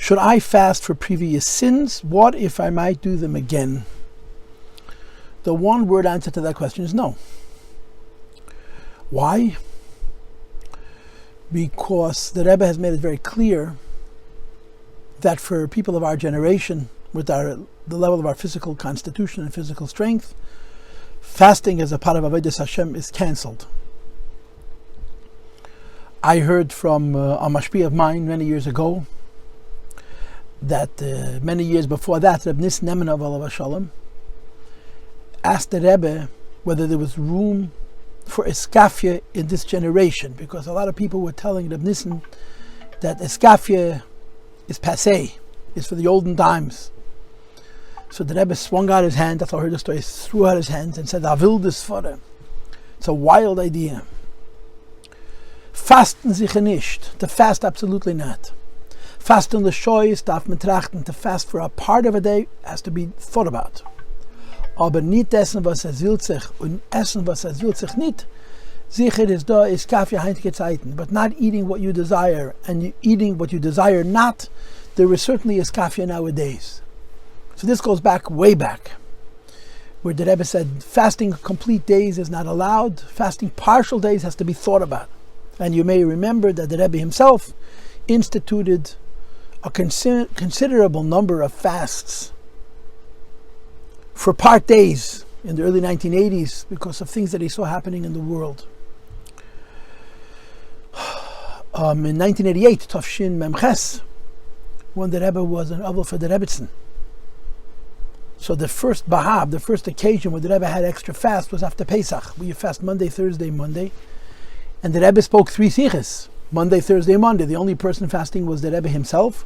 Should I fast for previous sins? What if I might do them again? The one word answer to that question is no. Why? Because the Rebbe has made it very clear that for people of our generation, with the level of our physical constitution and physical strength, fasting as a part of Avodas Hashem is cancelled. I heard from a mashpia of mine many years ago that many years before that, Reb Nis Nemenov Alav Shalom asked the Rebbe whether there was room for eskafia in this generation, because a lot of people were telling Reb Nissen that eskafia is passé, is for the olden times. So the Rebbe swung out his hand, that's how I heard the story, threw out his hands and said, I will this for him. It's a wild idea. Fasten sich nicht, to fast absolutely not. Fasten the shoys darf man trachten, to fast for a part of a day has to be thought about. Aber nicht essen, was will sich, und essen, was will sich nicht. Sicher ist da Eskafia heintige Zeiten, but not eating what you desire, and eating what you desire not, there is certainly Eskafia nowadays. So this goes back, way back, where the Rebbe said fasting complete days is not allowed, fasting partial days has to be thought about. And you may remember that the Rebbe himself instituted a considerable number of fasts for part days in the early 1980s because of things that he saw happening in the world. In 1988, Tafshin Memches, when the Rebbe was an Absolve for the Rebbitzin. So the first Bahab, the first occasion where the Rebbe had extra fast was after Pesach. We fast Monday, Thursday, Monday. And the Rebbe spoke 3 siches, Monday, Thursday, Monday. The only person fasting was the Rebbe himself.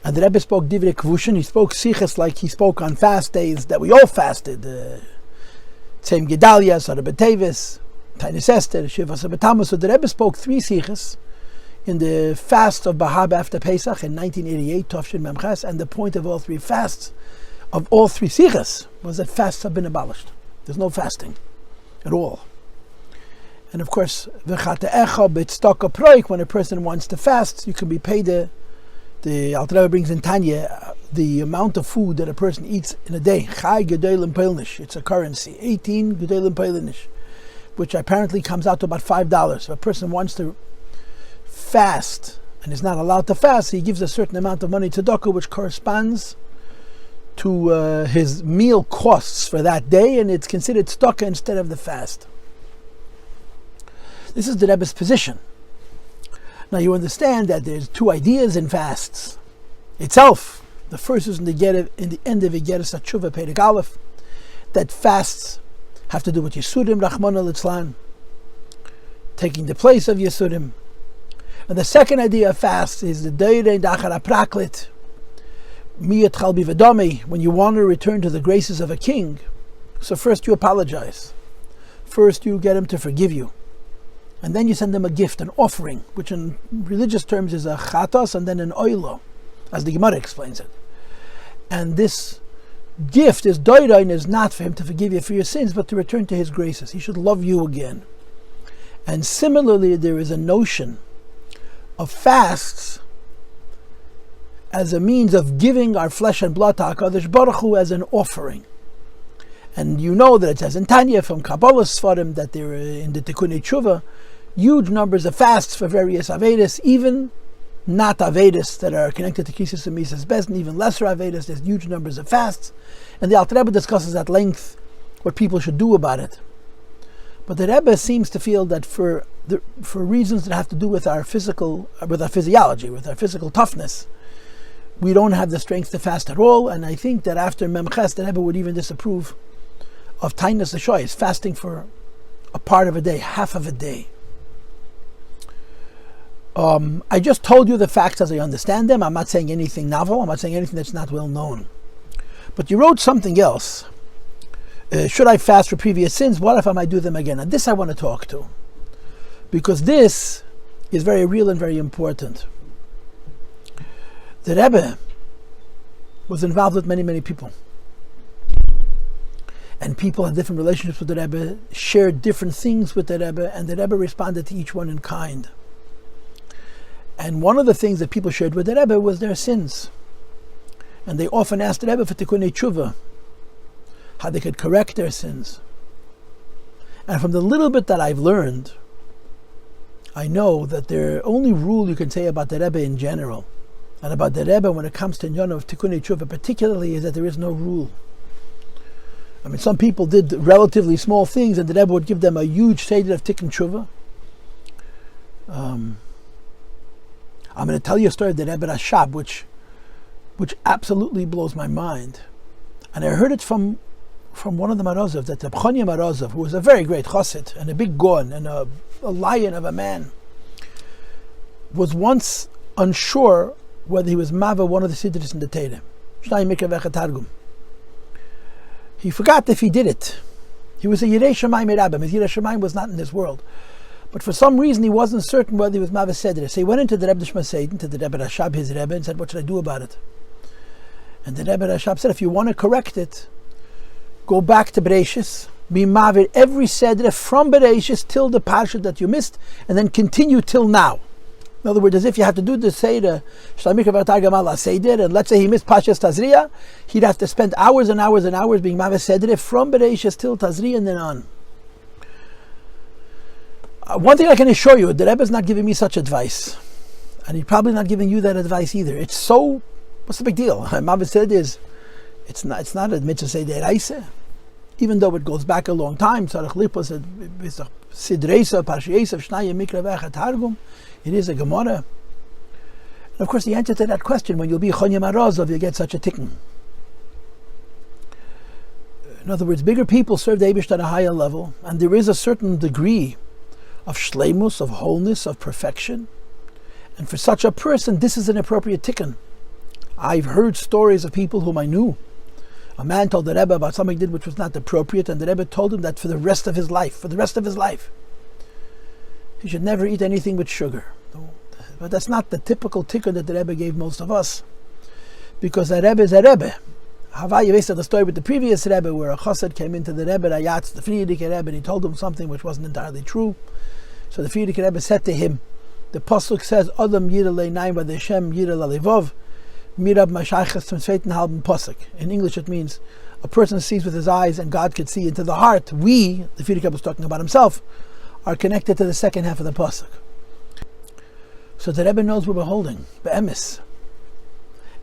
And the Rebbe spoke Divrei Kvushin. He spoke siches like he spoke on fast days that we all fasted. Tzem Gedalia, Sara B'Tevis, Tainis Esther, Shiva Sabbatamos. So the Rebbe spoke 3 siches in the fast of Bahab after Pesach in 1988, Tafshin Memches. And the point of all 3 fasts, of all 3 siches, was that fasts have been abolished. There's no fasting at all. And of course, when a person wants to fast, you can be paid the Alter Rebbe brings in Tanya the amount of food that a person eats in a day. Chai Gedolim Peilnish, it's a currency, 18 Gedolim Peilnish, which apparently comes out to about $5. If a person wants to fast and is not allowed to fast, he gives a certain amount of money to tzedakah, which corresponds to his meal costs for that day, and it's considered tzedakah instead of the fast. This is the Rebbe's position. Now you understand that there's 2 ideas in fasts itself. The first is in the end of Igeres HaTshuva Perek Aleph, that fasts have to do with Yisurim, Rachmana Litzlan, taking the place of Yisurim. And the second idea of fast is the Deire Dachar HaPraklit, Miyat Chalbi V'Dami, when you want to return to the graces of a king. So first you apologize. First you get him to forgive you. And then you send them a gift, an offering, which in religious terms is a chatas and then an oilo, as the Gemara explains it. And this gift, is doirain, is not for him to forgive you for your sins, but to return to his graces. He should love you again. And similarly, there is a notion of fasts as a means of giving our flesh and blood to HaKadosh Baruch Hu as an offering. And you know that it says in Tanya from Kabbalah Sfarim that there are in the Tikkunei Tshuva huge numbers of fasts for various Avedis, even not Avedis that are connected to Kisus and Misas Bezdin, even lesser Avedis, there's huge numbers of fasts. And the Alter Rebbe discusses at length what people should do about it. But the Rebbe seems to feel that for reasons that have to do with our physiology, with our physical toughness, we don't have the strength to fast at all. And I think that after Memches, the Rebbe would even disapprove of Tainas L'Shoyes, fasting for a part of a day, half of a day. I just told you the facts as I understand them. I'm not saying anything novel. I'm not saying anything that's not well known. But you wrote something else. Should I fast for previous sins? What if I might do them again? And this I want to talk to, because this is very real and very important. The Rebbe was involved with many, many people. And people had different relationships with the Rebbe, shared different things with the Rebbe, and the Rebbe responded to each one in kind. And one of the things that people shared with the Rebbe was their sins. And they often asked the Rebbe for tikkunei tshuva, how they could correct their sins. And from the little bit that I've learned, I know that the only rule you can say about the Rebbe in general, and about the Rebbe when it comes to Inyan of tikkunei tshuva particularly, is that there is no rule. I mean, some people did relatively small things, and the Rebbe would give them a huge seder of tikkun tshuva. I'm going to tell you a story of the Rebbe Rashab, which absolutely blows my mind. And I heard it from one of the Marozov, that the Machon Marozov, who was a very great chassid and a big gon and a lion of a man, was once unsure whether he was mava one of the sidris in the Torah. He forgot if he did it. He was a Yirei Shamayim Rabbim. His Yirei Shamayim was not in this world. But for some reason he wasn't certain whether he was mava sedra. So he went into the Rebbe Shmaseidin, to the Rebbe Rashab, his Rebbe, and said, what should I do about it? And the Rebbe Rashab said, if you want to correct it, go back to Bereshis, be mavir every sedra from Bereshis till the parsha that you missed, and then continue till now. In other words, as if you have to do the Seder, and let's say he missed Pashas Tazria, he'd have to spend hours and hours and hours being Maveh Seder from Bereshis till Tazria and then on. One thing I can assure you, the Rebbe is not giving me such advice. And he's probably not giving you that advice either. It's so, what's the big deal? Maveh Seder is, it's not a mitzvah Seder Reise. Even though it goes back a long time, it is a Gemara. And of course the answer to that question, when you'll be Chon Marozov, you'll get such a tikkun. In other words, bigger people serve the Eibush at a higher level, and there is a certain degree of shleimus, of wholeness, of perfection. And for such a person, this is an appropriate tikkun. I've heard stories of people whom I knew. A man told the Rebbe about something he did which was not appropriate, and the Rebbe told him that for the rest of his life, he should never eat anything with sugar. But that's not the typical tikkun that the Rebbe gave most of us, because a Rebbe is a Rebbe. Havaya based on the story with the previous Rebbe, where a chassid came into the Rebbe Rayatz, the Friedrich Rebbe, and he told him something which wasn't entirely true. So the Friedrich Rebbe said to him, the pasuk says, "Adam yira le'nayim v'Hashem yira la'levov, mirab mashayches zum zweiten halben pasuk." In English, it means a person sees with his eyes, and God could see into the heart. We, the Friedrich Rebbe was talking about himself, are connected to the second half of the pasuk. So the Rebbe knows what we're holding, be'emes.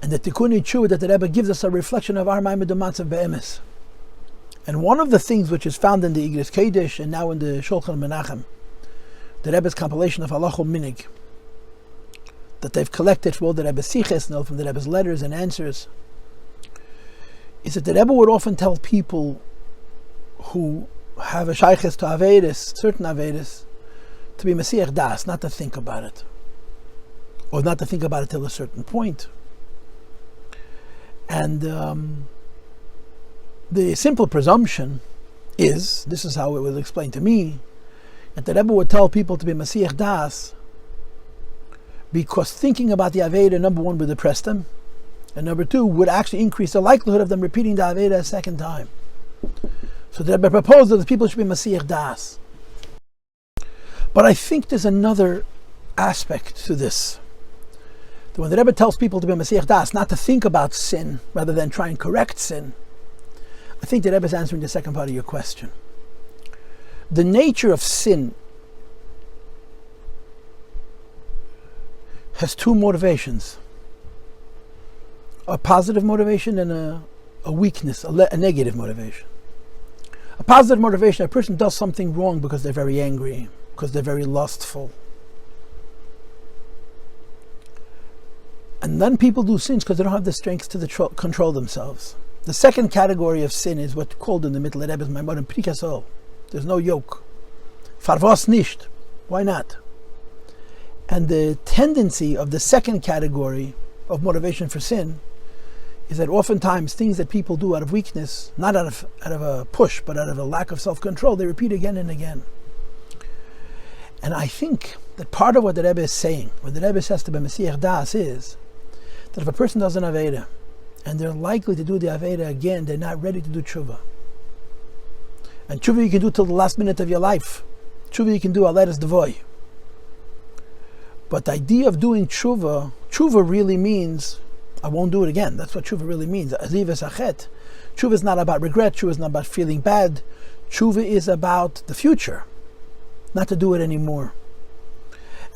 And the tikkunei tshuva that the Rebbe gives us a reflection of our ma'amad u'matzav be'emes. And one of the things which is found in the Igros Kodesh and now in the Shulchan Menachem, the Rebbe's compilation of Halacha Minig, that they've collected from all the Rebbe's siches and from the Rebbe's letters and answers, is that the Rebbe would often tell people who have a shayches to Averis, certain Averis, to be Mesiach Das, not to think about it. Or not to think about it till a certain point. And the simple presumption is, this is how it was explained to me, that the Rebbe would tell people to be Mesiach Das because thinking about the Aveda, number one, would depress them, and number two, would actually increase the likelihood of them repeating the Aveda a second time. So the Rebbe proposed that the people should be Mesiach Das. But I think there's another aspect to this. That when the Rebbe tells people to be Mesiach Das, not to think about sin, rather than try and correct sin, I think the Rebbe is answering the second part of your question. The nature of sin has two motivations. A positive motivation and a weakness, a negative motivation. A positive motivation, a person does something wrong because they're very angry, because they're very lustful. And then people do sins because they don't have the strength to control themselves. The second category of sin is what's called in the Middle Rebbe's Maimon Prikasol. There's no yoke. Farvos nicht. Why not? And the tendency of the second category of motivation for sin is that oftentimes things that people do out of weakness, not out of a push, but out of a lack of self-control, they repeat again and again. And I think that part of what the Rebbe is saying, what the Rebbe says to be Mesiach Das, is that if a person does an Aveda, and they're likely to do the Aveda again, they're not ready to do tshuva. And tshuva you can do till the last minute of your life. Tshuva you can do aleres devoy. But the idea of doing tshuva really means, I won't do it again. That's what tshuva really means. Azivas achet. Tshuva is not about regret. Tshuva is not about feeling bad. Tshuva is about the future, not to do it anymore.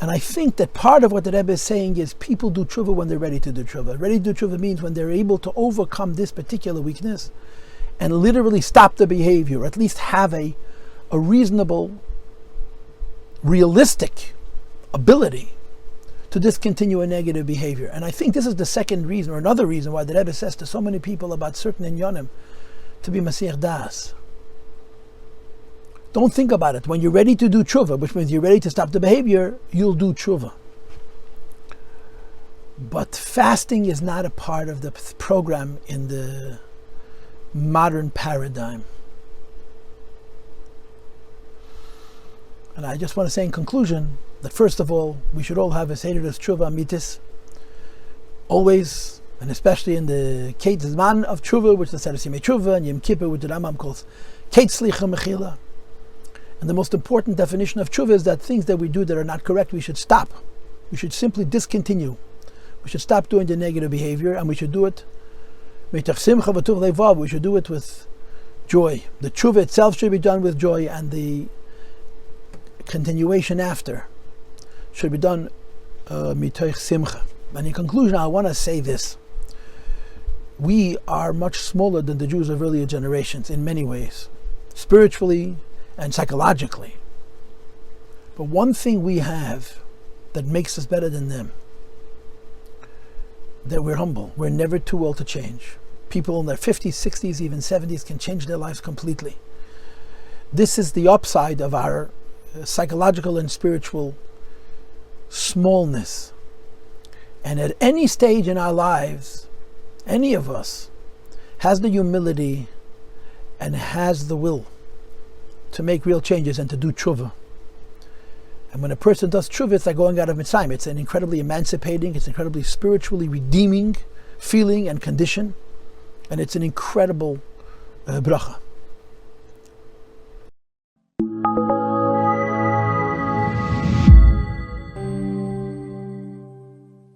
And I think that part of what the Rebbe is saying is people do tshuva when they're ready to do tshuva. Ready to do tshuva means when they're able to overcome this particular weakness and literally stop the behavior, or at least have a reasonable, realistic ability to discontinue a negative behavior. And I think this is the second reason, or another reason, why the Rebbe says to so many people about certain inyanim to be Masech Das. Don't think about it. When you're ready to do tshuva, which means you're ready to stop the behavior, you'll do tshuva. But fasting is not a part of the program in the modern paradigm. And I just want to say in conclusion that first of all, we should all have a seminary tshuva amitis, always, and especially in the Keit Zman of tshuva, which is the Sefer Tshuva, and Yom Kippur, which the Rambam calls Keit Slicha Mechila. And the most important definition of tshuva is that things that we do that are not correct, we should stop. We should simply discontinue. We should stop doing the negative behavior, and we should do it mitach simcha v'tuv levav. We should do it with joy. The tshuva itself should be done with joy, and the continuation after should be done mitach simcha. And in conclusion, I want to say this. We are much smaller than the Jews of earlier generations in many ways, spiritually and psychologically. But one thing we have that makes us better than them, that we're humble. We're never too old to change. People in their 50s, 60s, even 70s can change their lives completely. This is the upside of our psychological and spiritual smallness. And at any stage in our lives, any of us has the humility and has the will to make real changes and to do tshuva. And when a person does tshuva, it's like going out of Mitzrayim. It's an incredibly emancipating, it's incredibly spiritually redeeming feeling and condition, and it's an incredible bracha.